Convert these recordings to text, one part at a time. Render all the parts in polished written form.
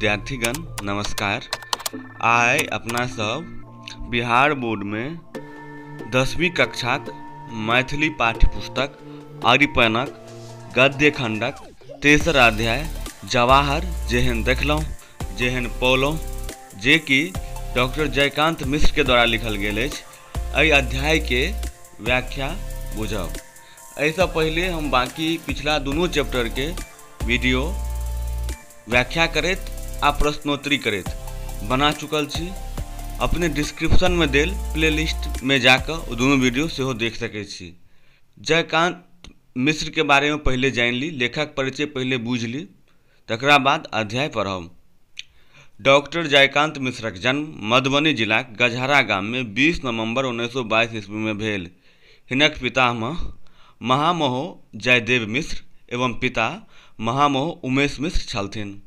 विद्यार्थीगण नमस्कार। आइ अपना सब बिहार बोर्ड में 10वीं कक्षाक मैथिली पाठ्यपुस्तक अरिपनक गद्य खंडक तेसर अध्याय जवाहर जेहन देखलहुँ जेहन पौलहुँ जे कि डॉक्टर जयकांत मिश्र के द्वारा लिखल गेल अछि। एहि अध्याय के व्याख्या बुझब। एहिसँ पहिले हम बाकी पिछला दुनू चैप्टर के वीडियो व्याख्या करैत आ प्रश्नोत्तरी करैत बना चुकल छी। अपने डिस्क्रिप्शन में देल प्लेलिस्ट में जाकर दोनों वीडियो सेहो देख सकै छी। जयकांत मिश्र के बारे में पहले जान ली, लेखक परिचय पहले बुझ ली, तकरा बाद अध्याय पढ़ब। डॉक्टर जयकांत मिश्रक जन्म मधुबनी जिला गजहरा गाम में 20 नवंबर 1922 ईस्वी में भेल। हिनक पितामह महामहोह जयदेव मिश्र एवं पिता महामहोह उमेश मिश्र छलथिन।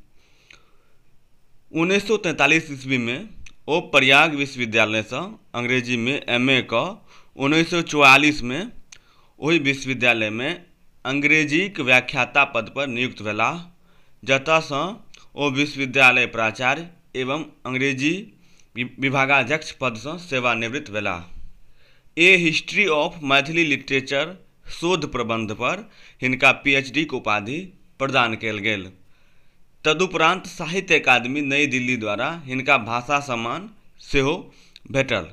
1943 ईस्वी में ओ प्रयाग विश्वविद्यालय से अंग्रेजी में MA क 1944 में ओहि विश्वविद्यालय में अंग्रेजीक व्याख्याता पद पर नियुक्त भेलाह, जतऽ सँ ओ विश्वविद्यालय प्राचार्य एवं अंग्रेजी विभागाध्यक्ष पद से सेवानिवृत्त भेलाह। ए हिस्ट्री ऑफ मैथिली लिटरेचर शोध प्रबंध पर हिनका PhD के उपाधि प्रदान कयल गेल। तदुपरांत साहित्य अकादमी नई दिल्ली द्वारा हिनका भाषा सम्मान सेहो भेटल।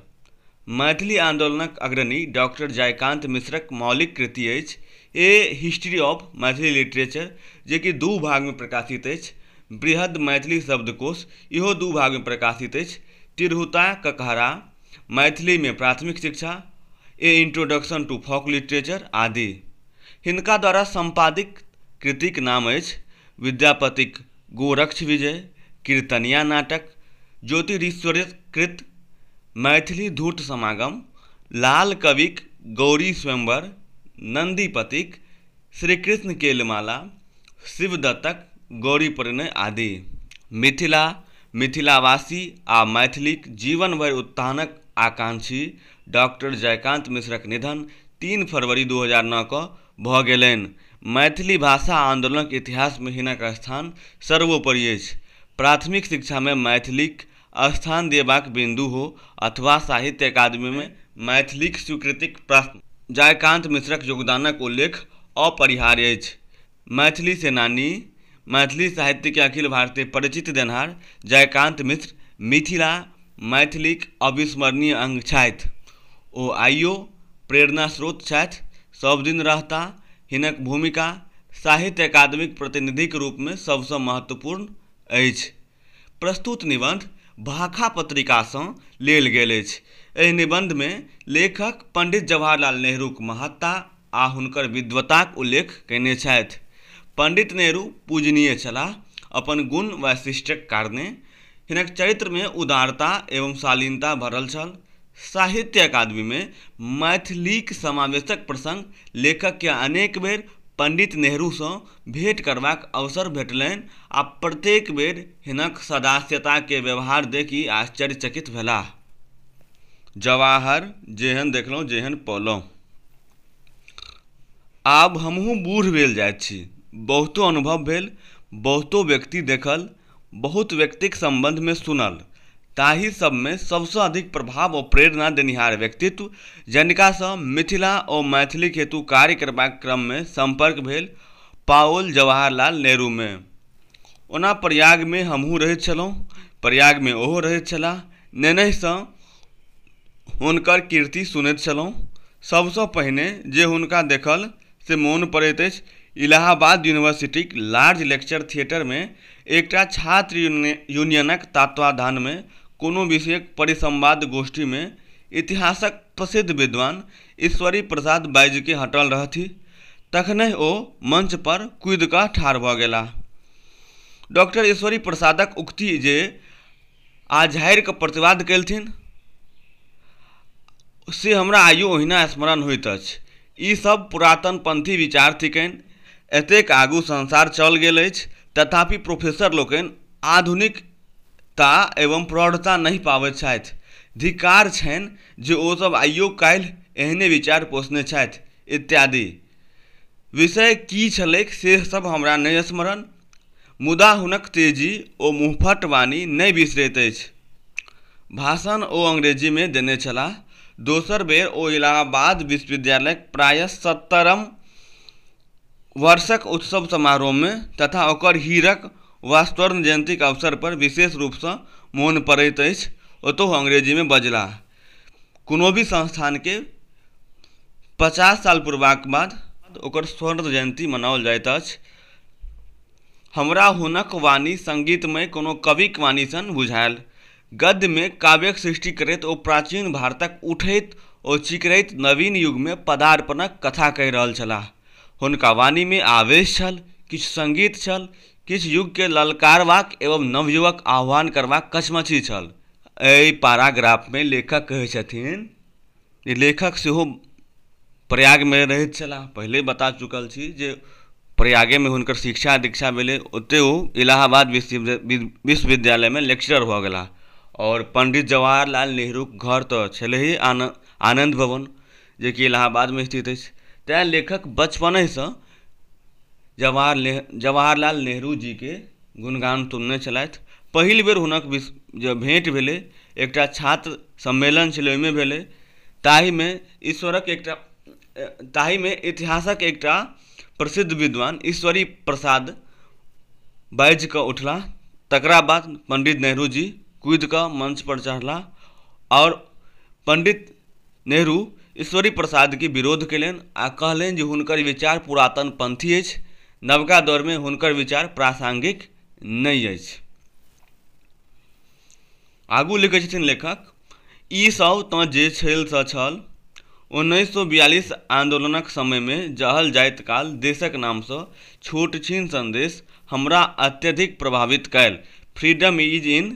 मैथिली आंदोलनक अग्रणी डॉक्टर जयकांत मिश्रक मौलिक कृति अछि ए हिस्ट्री ऑफ मैथिली लिटरेचर, जे कि 2 भाग में प्रकाशित अछि। बृहद मैथिली शब्दकोश इहो 2 भाग में प्रकाशित अछि। तिरहुता ककहरा मैथिली में प्राथमिक शिक्षा, ए इंट्रोडक्शन टू फोक लिटरेचर आदि। हिनका द्वारा संपादित कृतिक नाम अछि विद्यापतिक गोरक्ष विजय, कीर्तनिया नाटक, ज्योतिरीश्वरकृत मैथिली धूर्त समागम, लाल कविक गौरी स्वयंवर, नंदीपतिक श्रीकृष्ण केलमाला, शिवदत्तक गौरी परिणय आदि। मिथिला, मिथिलावासी आ मैथिलीक जीवन भरि उत्थानक आकांक्षी डॉक्टर जयकांत मिश्रक निधन 3 फरवरी 2009 क भऽ गेलनि। मैथिली भाषा आंदोलनक इतिहास में हिनक स्थान सर्वोपरि अछि। प्राथमिक शिक्षा में मैथिलीक स्थान देबाक बिंदु हो अथवा साहित्य अकादमी में मैथिलीक स्वीकृतिक प्रश्न, जयकांत मिश्रक योगदानक उल्लेख अपरिहार्य अछि। मैथिली सेनानी, मैथिली साहित्य के अखिल भारतीय परिचित देनहार जयकांत मिश्र मिथिला मैथिलीक अविस्मरणीय अंग छथि। ओ आइयो प्रेरणा स्रोत छथि। सब दिन रहता हिनक भूमिका साहित्य अकादमिक प्रतिनिधिक रूप में सबसँ महत्वपूर्ण अछि। प्रस्तुत निबंध भाखा पत्रिका सँ लेल गेल अछि। एहि निबंध में लेखक पंडित जवाहरलाल नेहरूक महत्ता आ हुनकर विद्वताक उल्लेख कयने छथि। पंडित नेहरू पूजनीय छलाह। अपन गुण वैशिष्ट्यक कारणे हिनक चरित्र में उदारता एवं शालीनता भरल छल। साहित्य अकादमी में मैथिलीक समावेशक प्रसंग लेखक के अनेक बेर पंडित नेहरू सँ भेंट करबाक अवसर भेटलनि आ प्रत्येक बेर हिनक सदास्यता के व्यवहार देखि आश्चर्यचकित भेलाह। जवाहर जेहन देखलहुँ जेहन पौलहुँ। आब हमहूँ बूढ़ भेल जाइत छी। बहुतो अनुभव भेल, बहुतो व्यक्ति देखल, बहुत व्यक्तिक संबंध में सुनल। ताहि सब में सबसँ अधिक प्रभाव और प्रेरणा देनिहार व्यक्तित्व जिनका सँ मिथिला और मैथिली हेतु कार्य करबाक क्रम में संपर्क भेल, पाओल जवाहरलाल नेहरू में। ओना प्रयाग में हमहूँ रहैत छलहुँ, प्रयाग में ओहो रहैत छलाह। नेनहि सँ हुनकर कीर्ति सुनैत छलहुँ। सबसँ पहिने जे हुनका देखल से मोन पड़ैत अछि इलाहाबाद यूनिवर्सिटीक लार्ज लेक्चर थिएटर में एकटा छात्र यूनियनक तत्वाधान में कोनो विषयक परिसंवाद गोष्ठी में इतिहासक प्रसिद्ध विद्वान ईश्वरी प्रसाद बाजि के हटल रहथि। तखनहि ओ मंच पर कूदि कऽ ठाढ़ भऽ गेलाह। डॉक्टर ईश्वरी प्रसादक उक्ति जे आझाड़ि कऽ प्रतिवाद केलथिन से हमरा आइयो ओहिना स्मरण होइत अछि। ई सब पुरातनपंथी विचार थिकनि। एतेक आगू संसार चल गेल अछि, तथापि प्रोफेसर लोकनि आधुनिकता एवं प्रौढ़ता नहीं पाबैत छथि। धिक्कार छनि जे ओ सब आइयो काल्हि एहने विचार पोसने छथि इत्यादि। विषय की छलैक से सब हमरा नहि स्मरण। मुदा हुनक तेजी ओ मुँहफट वाणी नहि बिसरैत अछि। भाषण ओ अंग्रेजीमे देने छलाह। दोसर बेर ओ इलाहाबाद विश्वविद्यालयक प्रायः 70म वर्षक उत्सव समारोहमे तथा ओकर हीरक वा स्वर्ण जयंतीक अवसर पर विशेष रूपसँ मोन पड़ैत अछि ओतहु अंग्रेजीमे बजलाह। कोनो भी संस्थानके 50 साल पुरबाक बाद ओकर स्वर्ण जयंती मनाओल जाइत अछि। हमरा हुनक वाणी संगीतमय कोनो कविक वाणी सन बुझायल। गद्यमे काव्यक सृष्टि करैत ओ प्राचीन भारतक उठैत ओ चिकरैत नवीन युगमे पदार्पणक कथा कहि रहल छलाह। हुनका वाणीमे आवेश छल, किछु संगीत छल, किछु युगके ललकारबाक एवं नवयुगक आह्वान करबाक कचमची छल। एहि पैराग्राफमे लेखक कहै छथिन जे लेखक सेहो प्रयागमे रहैत छलाह। पहिले बता चुकल छी जे प्रयागेमे हुनकर शिक्षा दीक्षा भेलै। ओतहि ओ इलाहाबाद विश्वविद्यालयमे लेक्चरर भऽ गेलाह। और पंडित जवाहरलाल नेहरूक घर तऽ छलै ही आनंद भवन, जेकि इलाहाबादमे स्थित अछि। तैँ लेखक बचपनेसँ जवाहरलाल नेहरू जीके गुणगान सुनने छलथि। पहिल बेर हुनक जे भेँट भेलै एकटा छात्र सम्मेलन छलै, ओहिमे भेलै। ताहिमे इतिहासक एकटा प्रसिद्ध विद्वान ईश्वरी प्रसाद बाजि कऽ उठलाह। तकरा बाद पंडित नेहरू जी कूदि कऽ मंच पर चढ़लाह और पंडित नेहरू ईश्वरी प्रसादके विरोध कयलनि आ कहलनि जे हुनकर विचार पुरातनपंथी अछि, नवका दौरमे हुनकर विचार प्रासंगिक नहि अछि। आगू लिखै छथिन लेखक, ई सब तऽ जे छल से छल। 1942 आंदोलनक समयमे जहल जाइत काल देशक नामसँ छोट छीन संदेश हमरा अत्यधिक प्रभावित कयल। Freedom is in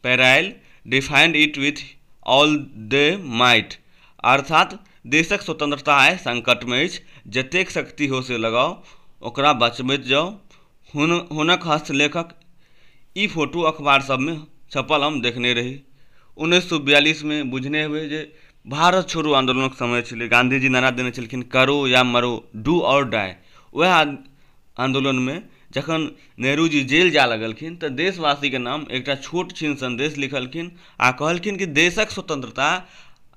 peril, defend it with all the might. अर्थात देशक स्वतंत्रता आइ संकटमे अछि, जतेक शक्ति हो से लगाओ, ओकरा बचबैत जाओ। हुनक हस्तलेखक ई फोटो अखबार सबमे छपल हम देखने रही। 1942 बुझने हुए जे भारत छोड़ो आंदोलनक समय छलै। गांधीजी नारा देने छलखिन, करो या मरो, डू और डाई। वएह आंदोलनमे जखन नेहरू जी जेल जा लगलखिन तऽ देशवासीके नाम एकटा छोट छीन संदेश लिखलखिन आ कहलखिन कि देशक स्वतंत्रता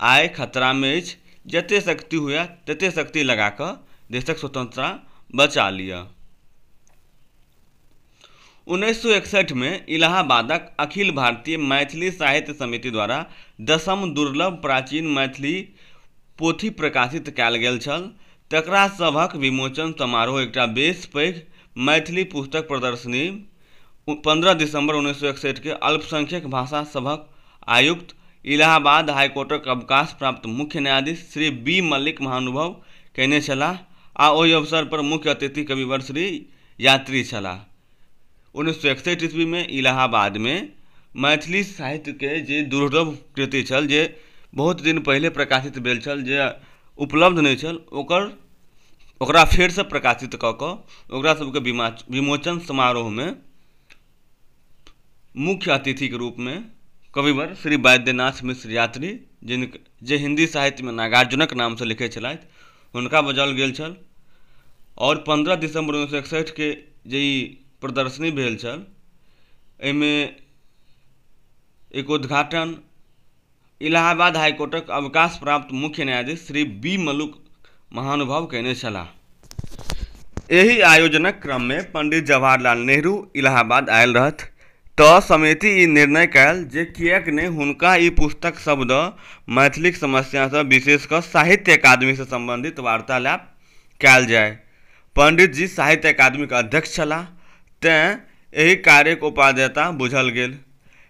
आइ खतरामे अछि, जते शक्ति हुए तते शक्ति लगा कऽ देशक स्वतंत्रता बचा लिअ। 1961 में इलाहाबादक अखिल भारतीय मैथिली साहित्य समिति द्वारा 10म दुर्लभ प्राचीन मैथिली पोथी प्रकाशित कयल गेल छल। तकरा सभक विमोचन समारोह एकटा बेस पैघ मैथिली पुस्तक प्रदर्शनी 15 दिसंबर 1961 के अल्पसंख्यक भाषा सभक आयुक्त इलाहाबाद हाईकोर्टक अवकाश प्राप्त मुख्य न्यायाधीश श्री बी मलिक महानुभव कयने छलाह आ ओहि अवसर पर मुख्य अतिथि कविवर श्री यात्री छलाह। 1961 ईस्वी में इलाहाबाद में मैथिली साहित्य के जे दुर्लभ कृति छल, जे बहुत दिन पहले प्रकाशित भेल छल, जे उपलब्ध नहीं छल, ओकरा फेर से प्रकाशित कऽ कऽ ओकरा सबके विमोचन समारोह में मुख्य अतिथि के रूप में कविवर श्री वैद्यनाथ मिश्र यात्री, जे हिंदी साहित्य में नागार्जुनक नाम से लिखे छलथि, हुनका बजाओल गेल छल। और 15 दिसंबर 1961 के जे प्रदर्शनी भेल छल, एहिमे एक उद्घाटन इलाहाबाद हाईकोर्टक अवकाश प्राप्त मुख्य न्यायाधीश श्री बी मलिक महानुभाव कयने छलाह। एहि आयोजनक क्रम में पंडित जवाहरलाल नेहरू इलाहाबाद आयल रहथि तऽ समिति ई निर्णय कयल जे किएक ने हुनका ई पुस्तक शब्द मैथिलीक समस्या से विशेष कऽ साहित्य अकादमी से संबंधित वार्तालाप कयल जाय। पंडित जी साहित्य अकादमी के अध्यक्ष छलाह, तें एहि कार्यक उपादेयता बुझल गेल।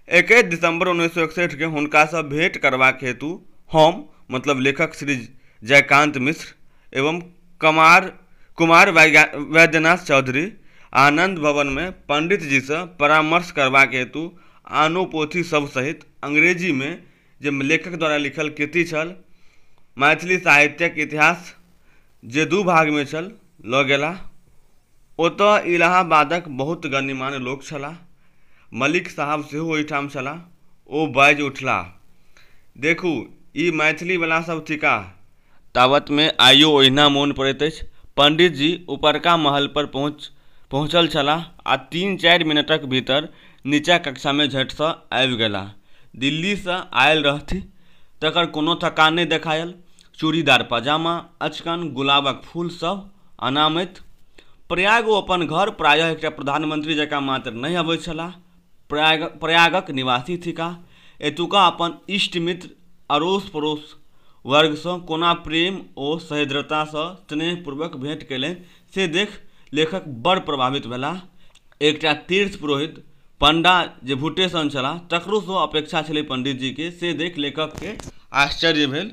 21 दिसंबर 1961 के हुनका सँ भेंट करबाक हेतु हम मतलब लेखक श्री जयकांत मिश्र एवं कुमार वैद्यनाथ चौधरी आनंद भवन में पंडित जी से परामर्श करबाक हेतु आनो पोथी सब सहित अंग्रेजी में जे लेखक द्वारा लिखल कृति छल मैथिली साहित्यक इतिहास, जे 2 भाग में छल, लऽ गेलाह। ओतऽ इलाहाबादक बहुत गण्यमान्य लोक छलाह। मलिक साहब सेहो ओहिठाम छलाह। ओ बाजि उठलाह, देखू ई मैथिली वाला सब थिका। तावत में आइयो ओहिना मोन पड़ैत अछि। पंडित जी ऊपरका महल पर पहुँचल छलाह आ 3-4 मिनटक भीतर नीचा कक्षामे झटिसँ आबि गेलाह। दिल्लीसँ आयल रहथि तकर कोनो थकान नहि देखायल। चूड़ीदार पजामा, अचकन गुलाबक फूल सब अनामैत। प्रयाग ओ अपन घर प्रायः एकटा प्रधानमंत्री जकाँ मात्र नहि अबैत छलाह, प्रयागक निवासी थिकाह। एतुका अपन इष्ट मित्र अड़ोस पड़ोस वर्गसँ कोना प्रेम ओ सह्रदयतासँ स्नेहपूर्वक भेँट कयलनि से देख लेखक बड़ प्रभावित भेलाह। एकटा तीर्थ पुरोहित पंडा जे भुट्टे सन छलाह तकरोसँ अपेक्षा छलै पंडितजीके से देख लेखकके आश्चर्य भेल।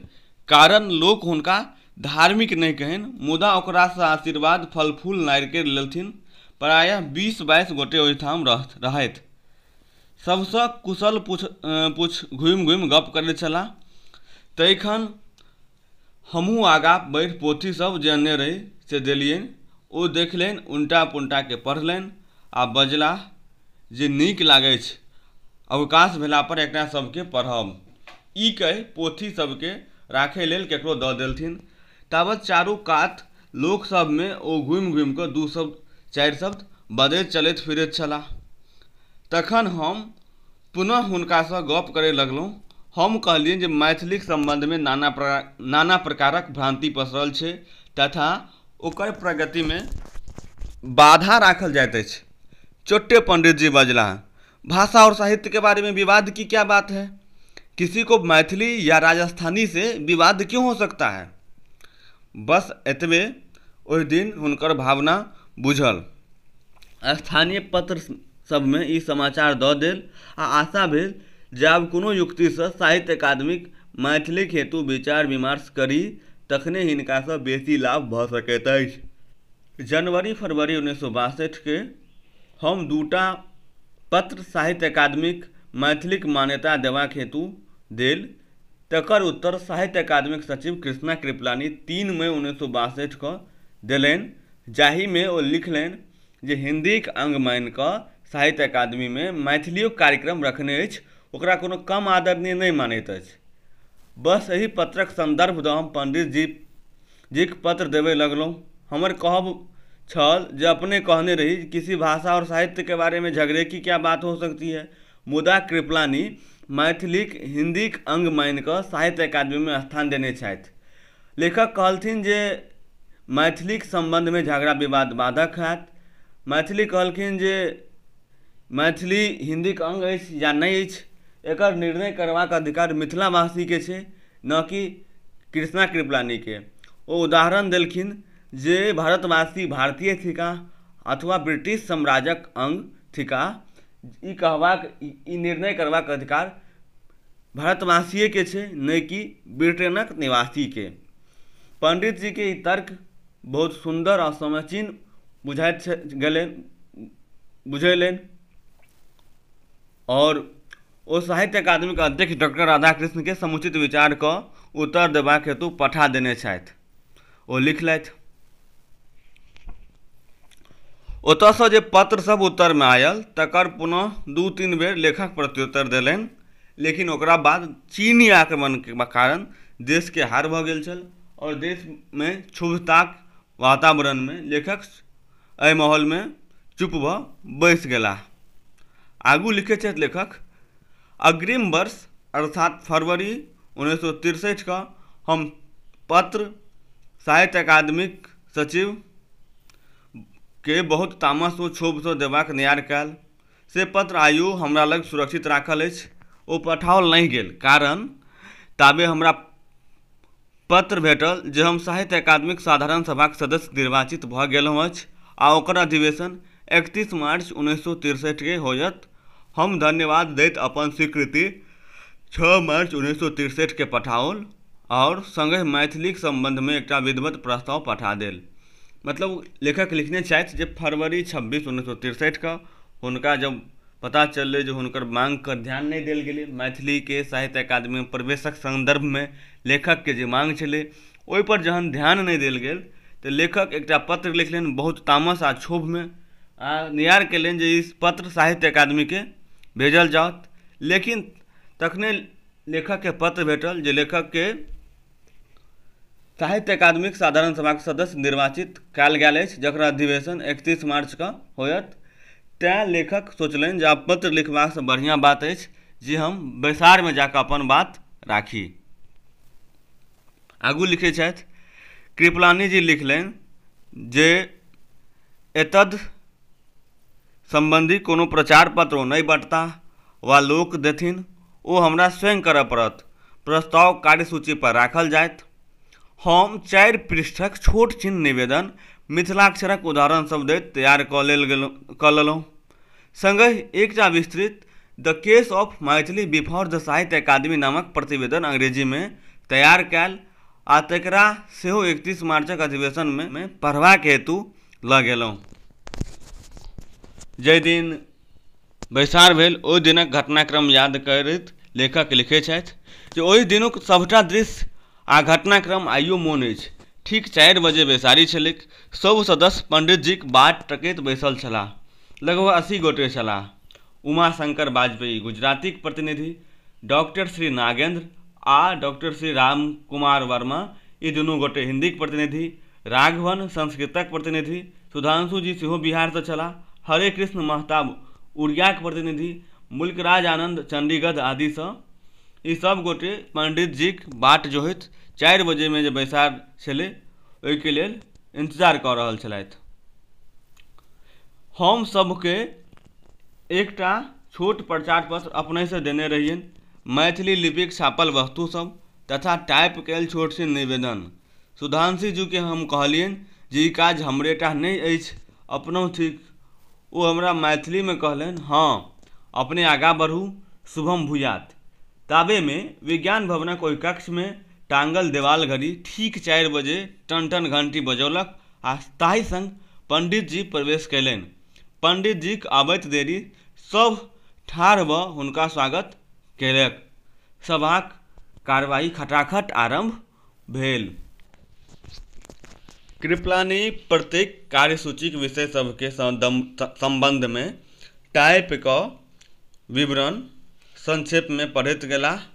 कारण लोक हुनका धार्मिक नहि कहनि, मुदा ओकरासँ आशीर्वाद फल फूल नारिकेर लेलथिन। प्रायः 20-22 गोटे ओहिठाम रहथि। सबसँ कुशल पुछ घुमि घुमि गप करैत छलाह। तखन हमहूँ आगाँ बढ़ि पोथी सब जे अनने रही से देलियनि। ओ देखलनि, उल्टा पुल्टाके पढ़लनि आ बजलाह जे नीक लागै छै, अवकाश भेला पर एकरा सबके पढ़ब। ई कहि पोथी सबके राखै लेल केकरो दऽ देलथिन। ताबत चारू कात लोक सबमे ओ घुमि घुमि कऽ 2 शब्द 4 शब्द बजैत चलैत फिरैत छलाह। तखन हम पुनः हुनकासँ गप करय लगलहुँ। हम कहलियनि जे मैथिलीक सम्बन्धमे नाना प्रकारक भ्रान्ति पसरल छै तथा ओकर प्रगतिमे बाधा राखल जाइत अछि। चोट्टे पंडित जी बजलाह, भाषा और साहित्य के बारे में विवाद की क्या बात है? किसी को मैथिली या राजस्थानी से विवाद क्यों हो सकता है? बस एतबे ओहि दिन हुनकर भावना बुझल। स्थानीय पत्र सबमे ई समाचार दऽ देल आ आशा भेल जे आब कोनो युक्तिसँ साहित्य अकादमीक मैथिलीक हेतु विचार विमर्श करी तखने हिनकासँ बेसी लाभ भऽ सकैत अछि। जनवरी-फरवरी 1962 के हम 2टा पत्र साहित्य अकादमीक मैथिलीक मान्यता देबाक हेतु देल। तकर उत्तर साहित्य अकादमीक सचिव कृष्णा कृपलानी 3 मई 1962 के देलनि, जाहिमे ओ लिखलनि जे हिन्दीक अंग मानि कऽ साहित्य अकादमीमे मैथिलियोक कार्यक्रम रखने अछि, ओकरा कोनो कम आदरणीय नहीं मानैत अछि। बस एही पत्रक संदर्भ दऽ हम पंडित जीक पत्र देबे लगलहुँ। हमर कहब छल जे अपने कहने रही किसी भाषा और साहित्य के बारे में झगड़े की क्या बात हो सकती है। मुदा कृपलानी मैथिलीक हिन्दीक अंग मानि कऽ साहित्य अकादमी में स्थान देने छथि। लेखक कहलथिन जे मैथिलीक संबंधमे झगड़ा विवाद बाधक हैत। मैथिली कहलखिन जे मैथिली हिन्दीक अंग अछि या नहि अछि, एकर निर्णय करबाक अधिकार मिथिलावासीके छै, न कि कृष्णा कृपलानीके। ओ उदाहरण देलखिन जे भारतवासी भारतीय थिकाह अथवा ब्रिटिश साम्राज्यक अंग थिकाह। ई निर्णय करबाक अधिकार भारतवासीके छै, नहि कि ब्रिटेनक निवासीके। पंडित जी के ई तर्क बहुत सुंदर आ समीचीन बुझेलनि और ओ साहित्य अकादमी के अध्यक्ष डॉक्टर राधाकृष्ण के समुचित विचार क उत्तर देबाक हेतु पठा देने छथि। ओ लिखलथि, ओतयसँ जे पत्र सब उत्तरमे आयल तकर पुनः 2-3 बेर लेखक प्रत्युत्तर देलनि, लेकिन ओकरा बाद चीनी आक्रमण के कारण देशके हार भऽ गेल छल और देशमे क्षुब्धताक वातावरणमे लेखक एहि माहौलमे चुप भऽ बैसि गेलाह। आगू लिखैत छथि लेखक, अग्रिम वर्ष अर्थात फरवरी 1963 का हम पत्र साहित्य अकादमीक सचिव के बहुत तामस ओ क्षोभसँ देबाक नियार कयल। से पत्र आइयो हमरा लग सुरक्षित राखल अछि। ओ पठाओल नहि गेल, कारण ताबे हमरा पत्र भेटल जे हम साहित्य अकादमीक साधारण सभाक सदस्य निर्वाचित भऽ गेलहुँ अछि आ ओकर अधिवेशन 31 मार्च 1963 के होयत। हम धन्यवाद दैत अपन स्वीकृति 6 मार्च 1963 के पठाओल और संगे मैथिलीक संबंधमे एकटा विधिवत प्रस्ताव पठा देल। मतलब लेखक लिखने छथि जे फरवरी 26 1963 का हुनका जब पता चललै जे हुनकर मांग पर ध्यान नहीं देल गेलै, मैथिली के साहित्य अकादमी में प्रवेशक संदर्भ में लेखक के जे मांग छलै ओहि पर जहन ध्यान नहीं देल गेल तऽ लेखक एकटा पत्र लिखलनि बहुत तामस आ क्षोभ में आ नियार केलनि जे ई पत्र साहित्य अकादमी के भेजल जाओत। लेकिन तखने लेखक के पत्र भेटल जे लेखक के साहित्य अकादमीक साधारण सभाक सदस्य निर्वाचित कयल गेल अछि, जकर अधिवेशन 31 मार्च के होयत। तैं लेखक सोचलनि जे आब पत्र लिखबासँ बढ़िआँ बात अछि जे हम बैसारमे जाकऽ अपन बात राखी। आगू लिखै छथि, कृपलानी जी लिखलनि जे एतद संबंधी कोनो प्रचार पत्र नहि बँटता वा लोक देथिन, ओ हमरा स्वयं करय पड़त। प्रस्ताव कार्यसूची पर राखल जायत। हम 4 पृष्ठक छोट छिन निवेदन मिथिलाक्षरक उदाहरण सब दैत तैयार कऽ लेलहुँ। संगहि एकटा विस्तृत the case of Maithili before the साहित्य अकादमी नामक प्रतिवेदन अंग्रेजीमे तैयार कयल आ तकरा सेहो 31 मार्चक अधिवेशनमे पढ़बाक हेतु लऽ गेलहुँ। जाहि दिन बैसार भेल ओहि दिनक घटनाक्रम याद करैत लेखक लिखै छथि जे ओहि दिनुक सभटा दृश्य आ घटनाक्रम आइयो मोन अछि। ठीक 4 बजे बैसारी छलैक। सब सदस्य पंडित जीक बाट तकैत बैसल छलाह। लगभग 80 गोटे छलाह। उमाशंकर वाजपेयी गुजरातीक प्रतिनिधि, डॉक्टर श्री नागेंद्र आ डॉक्टर श्री राम कुमार वर्मा ई दुनू गोटे हिंदीक प्रतिनिधि, राघवन संस्कृतक प्रतिनिधि, सुधांशु जी सेहो बिहारसँ छलाह, हरे कृष्ण महताब उड़ियाक प्रतिनिधि, मुल्कराज आनंद चंडीगढ़ आदिसँ। ई सब गोटे पंडित जीक बाट जोहैत 4 बजेमे जे बैसार छलै ओहिके लेल इंतजार कऽ रहल छलथि। हम सबके एकटा छोट प्रचार पत्र अपनेसँ देने रहियनि, मैथिली लिपिक छापल वस्तु सब तथा टाइप कयल छोट सन निवेदन। सुधांशु जी के हम कहलियनि जे ई काज हमरेटा नहि अछि, अपनहु ठीक। ओ हमरा मैथिलीमे कहलनि, हाँ अपने आगाँ बढ़ू, शुभम भूयात। ताबे में विज्ञान भवनक ओहि कक्षमे टांगल देवाल घड़ी ठीक 4 बजे टन टन घंटी बजौलक आ ताहि संग पंडित जी प्रवेश कयलनि। पंडित जीक आबैत देरी सब ठाढ़ भऽ हुनका स्वागत कयलक। सभाक कार्यवाही खटाखट आरंभ भेल। कृपलानी प्रत्येक कार्यसूचीक विषय सबके संबंधमे टाइप कऽ विवरण संक्षेप में पढ़ैत गेलाह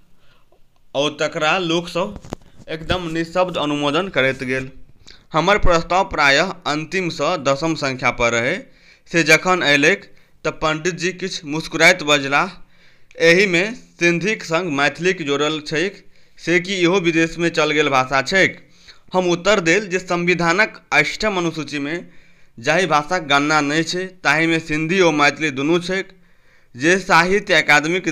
और तकरा लोकसभ एकदम निशब्द अनुमोदन करैत गेल। हमर प्रस्ताव प्रायः अंतिमसँ 10म संख्या पर रहै से जखन अयलैक तऽ पंडित जी किछु मुस्कुराइत बजलाह, एहिमे सिंधीक संग मैथिलीक जोड़ल छैक से कि इहो विदेशमे चल गेल भाषा छैक। हम उत्तर देल जे संविधानक 8म अनुसूचीमे जाहि भाषाक गणना नहि छै ताहिमे सिंधी और मैथिली दुनू छैक, जे साहित्य अकादमीक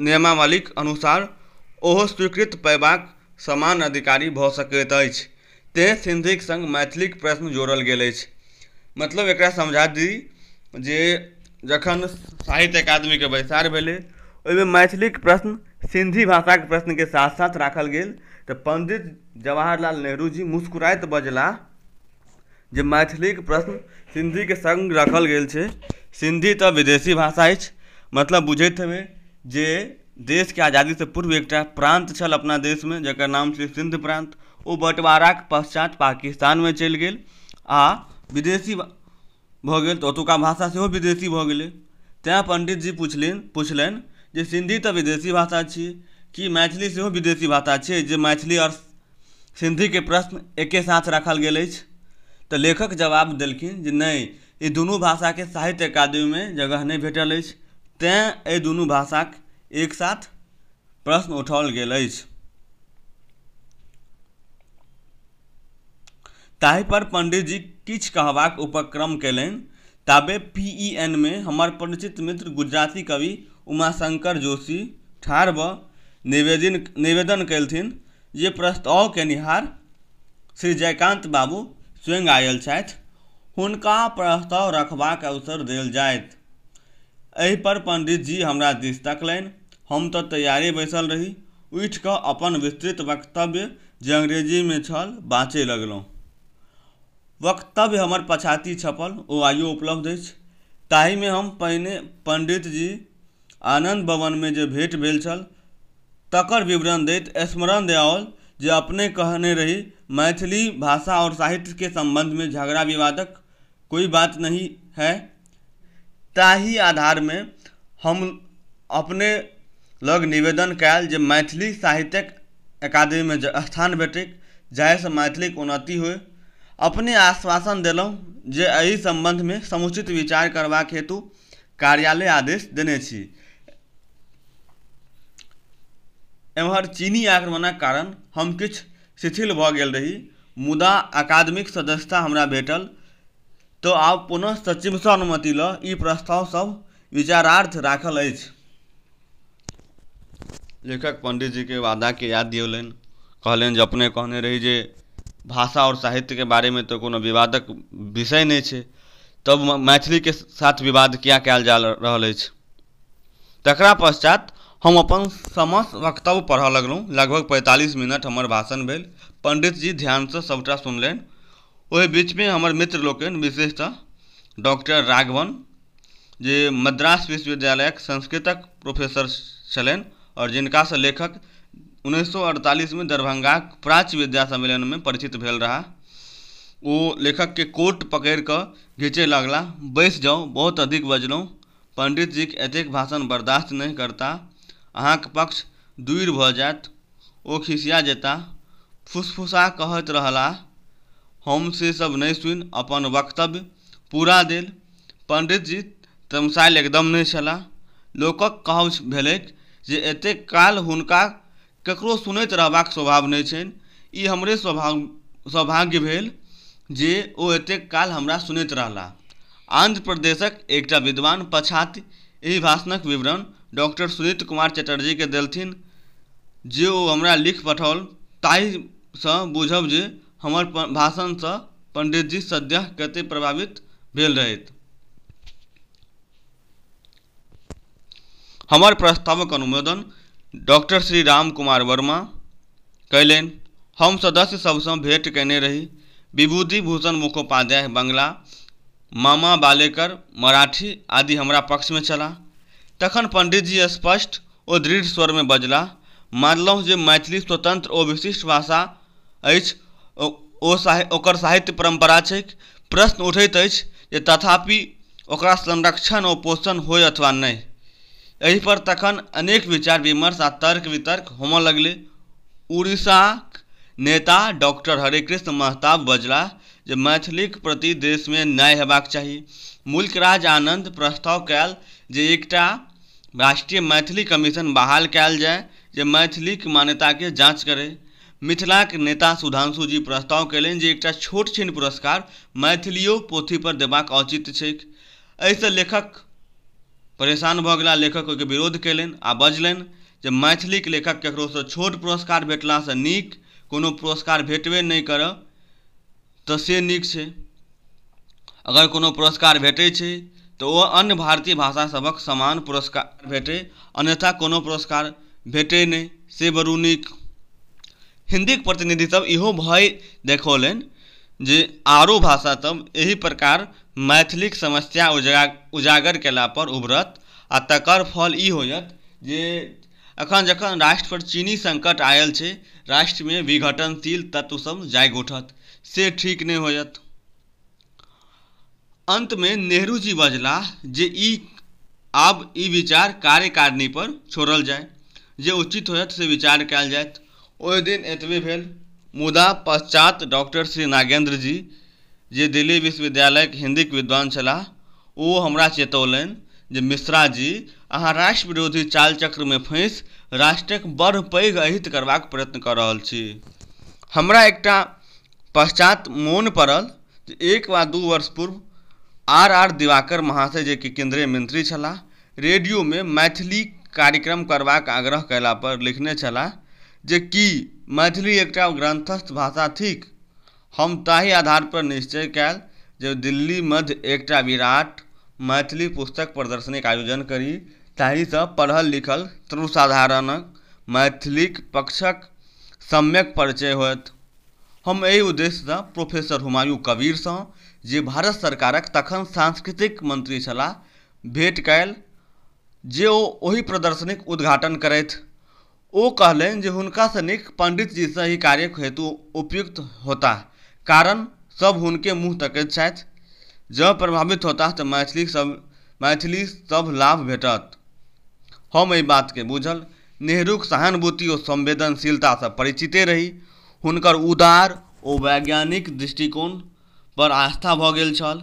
नियमावलीक अनुसार ओहो स्वीकृत पयबाक समान अधिकारी भऽ सकैत अछि। तेँ सिंधीक संग मैथिलीक प्रश्न जोड़ल गेल अछि। मतलब एकरा समझा दी जे जखन साहित्य अकादमीके बैसार भेलै ओहिमे मैथिलीक प्रश्न सिंधी भाषाक प्रश्नके साथ साथ राखल गेल तऽ पंडित जवाहरलाल नेहरू जी मुस्कुराइत बजलाह जे मैथिलीक प्रश्न सिंधीके संग रखल गेल छै। सिंधी तऽ विदेशी भाषा अछि। मतलब बुझैत हेबै जे देशके आज़ादीसँ पूर्व एकटा प्रांत छल अपना देशमे जकर नाम छै सिंध प्रांत। ओ बंटवाराक पश्चात पाकिस्तानमे चलि गेल आ विदेशी भऽ गेल तऽ ओतुका भाषा सेहो विदेशी भऽ गेलै। तैँ पंडित जी पुछलनि जे सिंधी तऽ विदेशी भाषा छियै, कि मैथिली सेहो विदेशी भाषा छै जे मैथिली और सिंधीके प्रश्न एके साथ राखल गेल अछि? तऽ लेखक जवाब देलखिन जे नहि, ई दुनू भाषाके साहित्य अकादमीमे जगह नहि भेटल अछि, तेँ एहि दुनू भाषाक एक साथ प्रश्न उठाओल गेल अछि। ताहि पर पंडित जी किछु कहबाक उपक्रम कयलनि। ताबे PEN में हमर परिचित मित्र गुजराती कवि उमाशंकर जोशी ठाढ़ भऽ निवेदन कयलथिन जे प्रस्ताव केनिहार श्री जयकांत बाबू स्वयं आयल छथि, हुनका प्रस्ताव रखबाक अवसर देल जायत। एहि पर पंडित जी हमरा दिस तकलनि। हम तऽ तैयारे बैसल रही, उठि कऽ अपन विस्तृत वक्तव्य जे अंग्रेजीमे छल बाँचै लगलहुँ। वक्तव्य हमर पछाती छपल, ओ आइयो उपलब्ध अछि। ताहिमे हम पहिने पंडित जी आनंद भवनमे जे भेँट भेल छल तकर विवरण दैत स्मरण दियाओल जे अपने कहने रही मैथिली भाषा और साहित्य के संबंध में झगड़ा विवादक कोई बात नहीं है। ताही आधार में हम अपने लग निवेदन कयल जे मैथिली साहित्यक अकादमी में स्थान भेटैक जाहिसँ मैथिलीक उन्नति होय। अपने आश्वासन देलहुँ जे एहि सम्बन्धमे समुचित विचार करबाक हेतु कार्यालय आदेश देने छी। एम्हर चीनी आक्रमणक कारण हम किछु शिथिल भऽ गेल रही, मुदा अकादमिक सदस्यता हमरा भेटल तऽ आब पुनः सचिवसँ अनुमति लऽ ई प्रस्ताव सब विचारार्थ राखल अछि। लेखक पंडित जी के वादा के याद दियौलनि, कहलनि जे अपने कहने रही जे भाषा और साहित्य के बारे में तो कोनो विवादक विषय नहीं छै, तब मैथिली के साथ विवाद किया कयल जा रहल अछि। तकरा पश्चात हम अपन समस्त वक्तव्य पढ़ऽ लगलहुँ। लगभग 45 मिनट हमर भाषण भेल। पंडित जी ध्यानसँ सबटा सुनलनि। ओहि बीचमे हमर मित्र लोकनि, विशेषतः डॉक्टर राघवन, जे मद्रास विश्वविद्यालयक संस्कृतक प्रोफेसर छलनि और जिनकासँ लेखक 1948 में दरभंगाक प्राच्य विद्या सम्मेलन में परिचित भेल रहा, ओ लेखक के कोट पकड़ि कऽ घींचे लगला। बैस जाउ, बहुत अधिक बजलहुँ, पंडित जी के एतेक भाषण बर्दाश्त नहीं करता, अहाँक पक्ष दूर भऽ जायत। ओ खिसिया जेता, फुसफुसा कहैत रहला। हम से सब नहीं सुनि अपन वक्तव्य पूरा देल। पंडित जी तमसाइल एकदम नहीं छलाह। लोकक कहब भेलैक जे एतेक काल हुनका ककरो सुनैत रहबाक स्वभाव नहीं छनि। ई हमरे सौभाग्य भेल जे ओ एतेक काल हमरा सुनैत रहलाह। आंध्र प्रदेशक एकटा विद्वान पछाति एहि भाषणक विवरण डॉक्टर सुनीत कुमार चटर्जी के देलथिन, जे ओ हमरा लिख पठाओल। ताहिसँ बुझब जे हमर भाषणसँ पंडित जी सद्यः कते प्रभावित भेल रहैत। हमर प्रस्तावक अनुमोदन डॉक्टर श्री राम कुमार वर्मा कयलनि। हम सदस्य सबसँ भेंट कयने रही। विभूति भूषण मुखोपाध्याय बंगला, मामा बालेकर मराठी आदि हमरा पक्ष में छलाह। तखन पंडित जी स्पष्ट ओ दृढ़ स्वर में बजलाह, मानलहुँ जे मैथिली स्वतंत्र ओ विशिष्ट भाषा अछि, ओकर साहित्य परंपरा छैक। प्रश्न उठैत अछि जे तथापि ओकरा संरक्षण ओ पोषण होय अथवा नहि। एहि पर तखन अनेक विचार विमर्श आ तर्क वितर्क होमय लगलै। उड़ीसाक नेता डॉक्टर हरेकृष्ण महताब बजलाह जे मैथिलीक प्रति देश में न्याय हेबाक चाही। मुल्कराज आनंद प्रस्ताव कयल जे एकटा राष्ट्रीय मैथिली कमीशन बहाल कयल जाय जे मैथिलीक मान्यता के जांच करे। मिथिलाक नेता सुधांशु जी प्रस्ताव कयलनि जे एकटा छोट छीन पुरस्कार मैथिलियो पोथी पर देबाक औचित्य छैक। एहिसँ लेखक परेशान भऽ गेला। लेखक ओहिके विरोध कयलनि आ बजलनि जे मैथिलीक लेखक ककरोसँ छोट पुरस्कार भेटलासँ नीक कोनो पुरस्कार भेटबे नहि करय तऽ से नीक छै। अगर कोनो पुरस्कार भेटै छै तऽ ओ अन्य भारतीय भाषा सभक समान पुरस्कार भेटै, अन्यथा कोनो पुरस्कार भेटै नहि, से बरू नीक। हिंदीक प्रतिनिधि सब इहो भय देखौलनि जे आरो भाषा सब एहि प्रकार मैथिलीक समस्या उजागर केला पर उभरत आ तकर फल ई होयत जे अखन जखन राष्ट्र पर चीनी संकट आयल छै, राष्ट्र में विघटनशील तत्व सब जागि उठत, से ठीक नहीं होयत। अंत में नेहरू जी बजलाह जे आब ई विचार कार्यकारिणी पर छोड़ल जाय, जे उचित होयत से विचार कयल जायत। ओहि दिन एतबे भेल। मुदा पश्चात डॉक्टर श्री नागेंद्र जी, जे दिल्ली विश्वविद्यालयक हिंदीक विद्वान छलाह, ओ हमरा चेतौलनि जे मिश्रा जी, अहाँ राष्ट्र विरोधी चाल चक्र में फँसि राष्ट्रक बड़ पैघ अहित करबाक प्रयत्न कऽ रहल छी। हमरा एकटा पश्चात मोन पड़ल जे 1 वा 2 वर्ष पूर्व R दिवाकर महाशय, जे कि केंद्रीय मंत्री छलाह, रेडियो में मैथिली कार्यक्रम करबाक आग्रह कयला पर लिखने छलाह जे की मैथिली एकटा ग्रंथस्थ भाषा थिक। हम ताहि आधार पर निश्चय कयल जे दिल्ली मध्य एकटा विराट मैथिली पुस्तक प्रदर्शनीक आयोजन करी, ताहिसँ पढ़ल लिखल सर्वसाधारणक मैथिलीक पक्षक सम्यक परिचय होयत। हम एहि उद्देश्यसँ प्रोफेसर हुमायूं कबीरसँ, जे भारत सरकारक तखन सांस्कृतिक मंत्री छलाह, भेंट कयल जे ओहि प्रदर्शनीक उद्घाटन करथि। ओ कहलनि जे हुनकासँ नीक पंडित जीसँ ही कार्य हेतु उपयुक्त होता, कारण सब हुनके मुँह तकैत छथि। जँ प्रभावित होता तऽ मैथिली सब लाभ भेटत। हम एहि बात के बुझल। नेहरूक सहानुभूति और संवेदनशीलता से परिचिते रही। हुनकर उदार ओ वैज्ञानिक दृष्टिकोण पर आस्था भऽ गेल छल।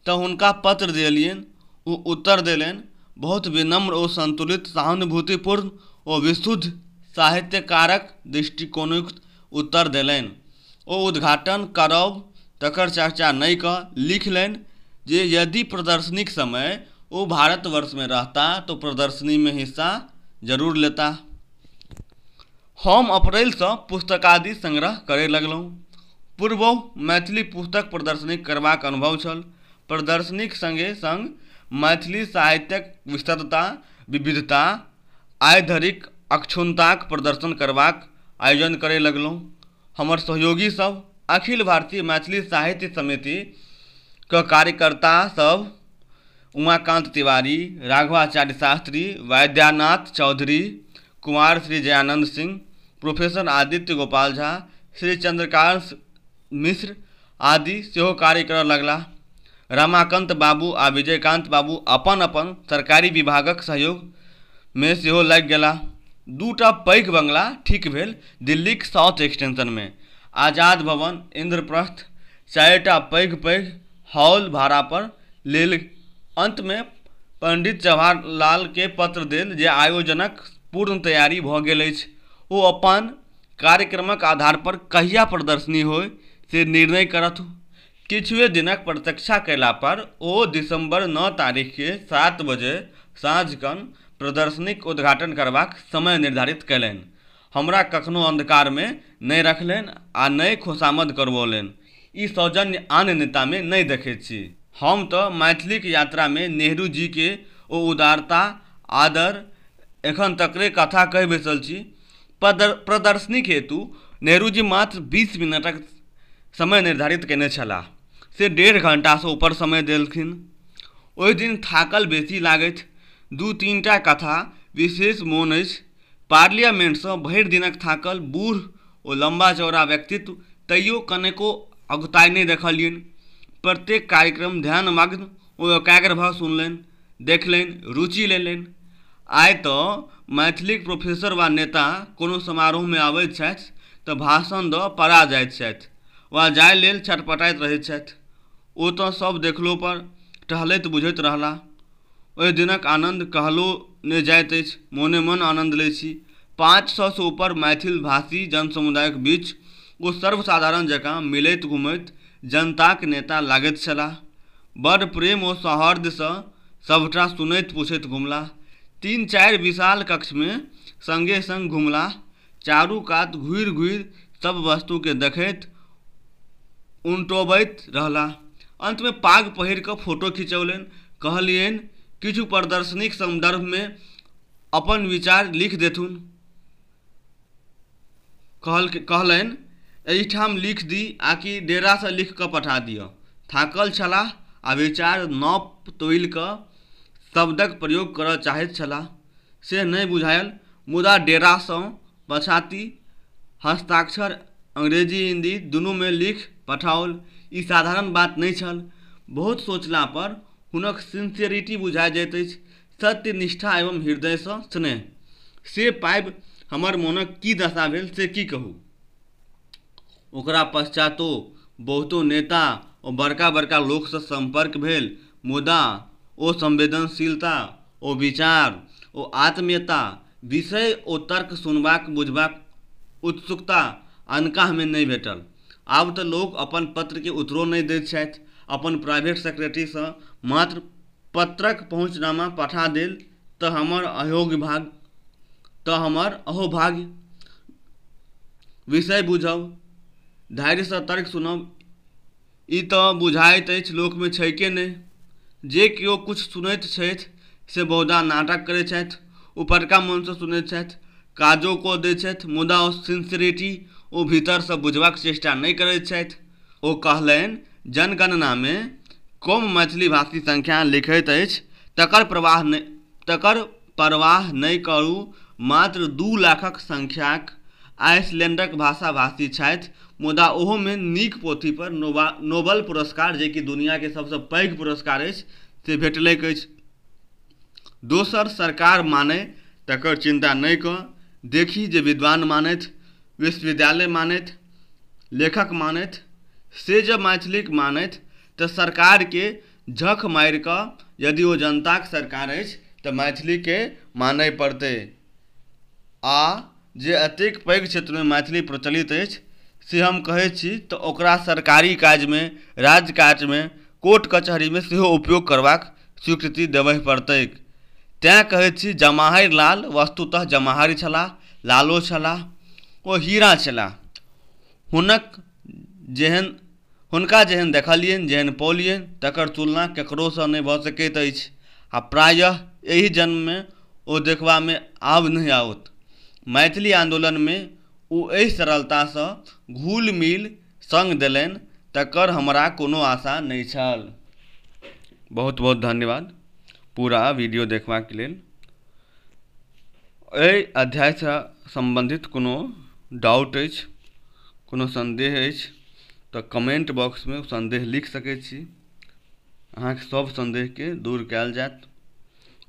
तऽ हुनका पत्र देलियनि। ओ उत्तर देलनि, बहुत विनम्र ओ संतुलित, सहानुभूतिपूर्ण ओ विशुद्ध साहित्यकारक दृष्टिकोणयुक्त उत्तर देलनि। ओ उद्घाटन करब तकर चर्चा नहि कऽ लिखलनि जे यदि प्रदर्शनीक समय ओ भारतवर्ष में रहता तो प्रदर्शनी में हिस्सा जरूर लेता। हम अप्रैल से पुस्तकादि संग्रह करे लगलहुँ। पूर्वो मैथिली पुस्तक प्रदर्शनी करबाक अनुभव छल। प्रदर्शनीक संगे संग मैथिली साहित्यक विस्तृतता, विविधता, आइ धरिक अक्षुण्णताक प्रदर्शन करबाक आयोजन करे लगलहुँ। हमर सहयोगी सब, अखिल भारतीय मैथिली साहित्य समिति के कार्यकर्ता सब, उमाकांत तिवारी, राघवाचार्य शास्त्री, वैद्यनाथ चौधरी, कुमार श्री जयानंद सिंह, प्रोफेसर आदित्य गोपाल झा, श्री चंद्रकांत मिश्र आदि सेहो कार्य करऽ लगला। रमाकांत बाबू आ विजयकांत बाबू अपन अपन सरकारी विभागक सहयोग में सेहो लागि गेला। दूटा पैघ बंगला ठीक भेल दिल्लीक साउथ एक्सटेंशन में, आजाद भवन, इंद्रप्रस्थ, 4टा पैघ पैघ हॉल भाड़ा पर लेल। अंत में पंडित जवाहरलाल के पत्र देल जे आयोजनक पूर्ण तैयारी भऽ गेल अछि। ओ अपन कार्यक्रमक आधार पर कहिया प्रदर्शनी होय से निर्णय करथु। किछुए दिनक प्रतीक्षा कयला पर ओ दिसंबर 9 तारीख के 7 बजे साँझकन प्रदर्शनीक उद्घाटन करबाक समय निर्धारित कयलनि। हमरा कखनो अंधकार में नहि रखलनि आ नहि खुशामद करबौलनि। ई सौजन्य आन नेता में नहि देखैत छी। हम तो मैथिलीक यात्रा में नेहरू जी के ओ उदारता, आदर एखन तकरे कथा कहि बैसल छी। प्रदर्शनी हेतु नेहरू जी मात्र 20 मिनटक समय निर्धारित केने छलाह, से 1.5 घंटा से ऊपर समय देलखिन। ओहि दिन थाकल बेसी लागैत। 2-3टा कथा विशेष मोन अछि। पार्लियामेंट से भरि दिनक थाकल बूढ़ ओ लम्बा चौड़ा व्यक्तित्व तैयो कनेको अगुताई नहि देखलियनि। प्रत्येक कार्यक्रम ध्यानमग्न ओ एकाग्र भऽ सुनलनि, देखलनि, रुचि लेलनि। आइ तऽ मैथिलीक प्रोफेसर वा नेता कोनो समारोह में आबैत छथि तऽ भाषण दऽ परा जाइत छथि वा जाय लेल छटपटाइत रहैत छथि। ओ तऽ सब देखलो पर टहलैत बुझैत रहला। ओहि दिनक आनंद कहलो नहि जाइत अछि। मोने मन आनंद लै छी। 500 से ऊपर मैथिल भाषी जनसमुदायक बीच ओ सर्वसाधारण जकाँ मिलैत घुमैत जनताक नेता लागैत छलाह। बड़ प्रेम ओ सौहार्द सँ सबटा सुनैत पूछैत घुमलाह। 3-4 विशाल कक्ष में संगे संग घुमलाह। चारू कात घूरि घूरि सब वस्तु के देखैत उनटोबैत रहलाह। अंत में पाग पहिर कऽ फोटो खिंचौलनि। कहलियनि किछु प्रदर्शनीक संदर्भ में अपन विचार लिख देथुन। कहलनि एहिठाम लिख दी आकि डेरा से लिख कऽ पठा दिअ। थाकल छलाह आ विचार नोप तोलि कऽ शब्दक प्रयोग करऽ चाहैत छलाह से नहि बुझायल। मुदा डेरा सँ पछाती हस्ताक्षर अंग्रेजी हिंदी दुनू में लिख पठाओल। ई साधारण बात नहि छल। बहुत सोचला पर हुनक सिंसियरिटी बुझा जाइत अछि, सत्य, निष्ठा एवं हृदय सँ स्नेह। से पाबि हमर मोनक की दशा भेल से की कहू। ओकरा पश्चातो बहुतो नेता ओ बड़का बड़का लोक सँ संपर्क भेल, मुदा ओ संवेदनशीलता, ओ विचार, ओ आत्मीयता, विषय ओ तर्क सुनबाक बुझबाक उत्सुकता अनकाह में नहि भेटल। आब तऽ लोक अपन पत्र के उत्तरो नहि दैत छथि। अपन प्राइवेट सेक्रेटरी सँ मात्र पत्रक पहुँचनामा पठा देल तऽ हमर अहोभाग्य। विषय बुझब, धैर्य सँ तर्क सुनब, ई तऽ बुझाइत अछि लोक में छै कि नहि। जे केओ कुछ सुनैत छथि से बहुधा नाटक करैत छथि, ऊपरका मन सँ सुनैत छथि, काजो कऽ दैत छथि, मुदा ओ सिंसियरिटी ओ भीतर सँ बुझबाक चेष्टा नहि करैत छथि। ओ कहलनि जनगणना में कम मैथिली भाषी संख्या लिखैत अछि तकर परवाह नहि करू। मात्र 2 लाखक संख्याक आइसलैंडक भाषा भाषी छथि, मुदा ओहो में नीक पोथी पर नोबेल पुरस्कार, जे कि दुनिया के सबसँ पैघ पुरस्कार अछि, से भेटलैक अछि। दोसर, सरकार मानै तकर चिंता नहि कऽ देखी जे विद्वान मानैत, विश्वविद्यालय मानैत, लेखक मानैत से जब मैथिलीक मानैत तऽ सरकारके झख मारि कऽ यदि ओ जनताक सरकार अछि तऽ मैथिलीके मानय पड़तै। आ जे एतेक पैघ क्षेत्रमे मैथिली प्रचलित अछि से हम कहैत छी तऽ ओकरा सरकारी काजमे, राज्य काजमे, कोर्ट कचहरीमे सेहो उपयोग करबाक स्वीकृति देबय पड़तैक। तेँ कहैत छी जमाहर लाल वस्तुतः जमाहरी छलाह, लालो छलाह, ओ हीरा छलाह। हुनका जेहन देखलियनि, जेहन पौलियनि, तकर तुलना ककरोसँ नहि भऽ सकैत अछि। आ प्रायः एहि जन्ममे ओ देखबामे आब नहि आओत। मैथिली आन्दोलनमे ओ एहि सरलतासँ घुल मिल सङ्ग देलनि तकर हमरा कोनो आशा नहि छल। बहुत बहुत धन्यवाद पूरा वीडियो देखबाक लेल। एहि अध्यायसँ सम्बन्धित कोनो डाउट अछि, कोनो सन्देह अछि तऽ कमेंट बॉक्समे सन्देह लिख सकैत छी। अहाँके सब सन्देहके दूर कयल जायत।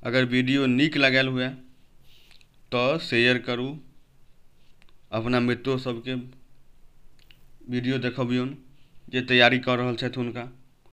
अगर वीडियो नीक लागल हुए तऽ शेयर करू, अपना मित्रों सबके वीडियो देखबियौन जे तैयारी कऽ रहल छथि हुनका।